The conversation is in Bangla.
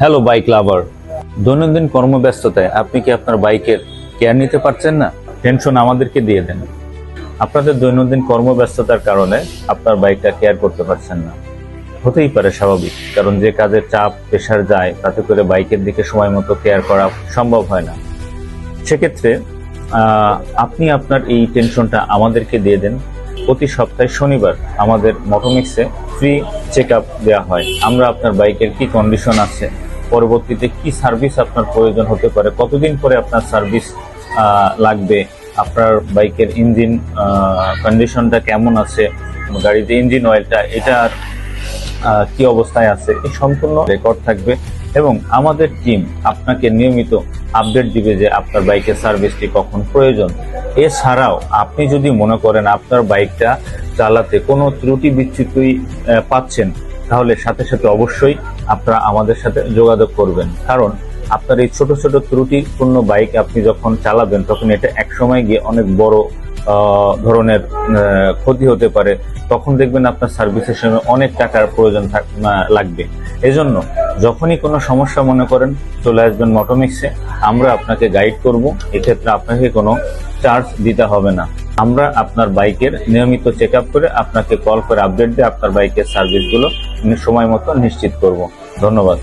হ্যালো বাইক লাভার, দৈনন্দিন কর্মব্যস্ততায় আপনি কি আপনার বাইকের কেয়ার নিতে পারছেন না? টেনশন আমাদেরকে দিয়ে দেন। আপনাদের দৈনন্দিন কর্মব্যস্ততার কারণে আপনার বাইকটা কেয়ার করতে পারছেন না। হতেই পারে, স্বাভাবিক, কারণ যে কাজের চাপ প্রেশার যায় তাতে করে বাইকের দিকে সময় মতো কেয়ার করা সম্ভব হয় না। সেক্ষেত্রে আপনি আপনার এই টেনশনটা আমাদেরকে দিয়ে দেন। প্রতি সপ্তাহে শনিবার আমাদের মোটোমিক্সে ফ্রি চেক আপ দেওয়া হয়। আমরা আপনার বাইকের কি কন্ডিশন আছে, পরবর্তীতে কি সার্ভিস আপনার প্রয়োজন হতে পারে, কতদিন পরে আপনার সার্ভিস লাগবে, আপনার বাইকের ইঞ্জিন কন্ডিশনটা কেমন আছে, গাড়িতে ইঞ্জিন অয়েলটা এটার কি অবস্থায় আছে, এই সম্পূর্ণ রেকর্ড থাকবে এবং আমাদের টিম আপনাকে নিয়মিত আপডেট দিবে যে আপনার বাইকের সার্ভিসটি কখন প্রয়োজন। এছাড়াও আপনি যদি মনে করেন আপনার বাইকটা চালাতে কোনো ত্রুটি বিচ্যুতি পাচ্ছেন, তাহলে সাথে সাথে অবশ্যই আপনারা আমাদের সাথে যোগাযোগ করবেন, কারণ আপনার এই ছোট ছোট ত্রুটিপূর্ণ বাইক আপনি যখন চালাবেন তখন এটা একসময় গিয়ে অনেক বড় ধরনের ক্ষতি হতে পারে। তখন দেখবেন আপনার সার্ভিসের সময় অনেক টাকার প্রয়োজন লাগবে। এজন্য যখনই কোনো সমস্যা মনে করেন চলে আসবেন মোটোমিক্সে, আমরা আপনাকে গাইড করব। এক্ষেত্রে আপনাকে কোনো চার্জ দিতে হবে না। আমরা আপনার বাইকের নিয়মিত চেক আপ করে আপনাকে কল করে আপডেট দিয়ে আপনার বাইকের সার্ভিসগুলো সময় মতো নিশ্চিত করব। ধন্যবাদ।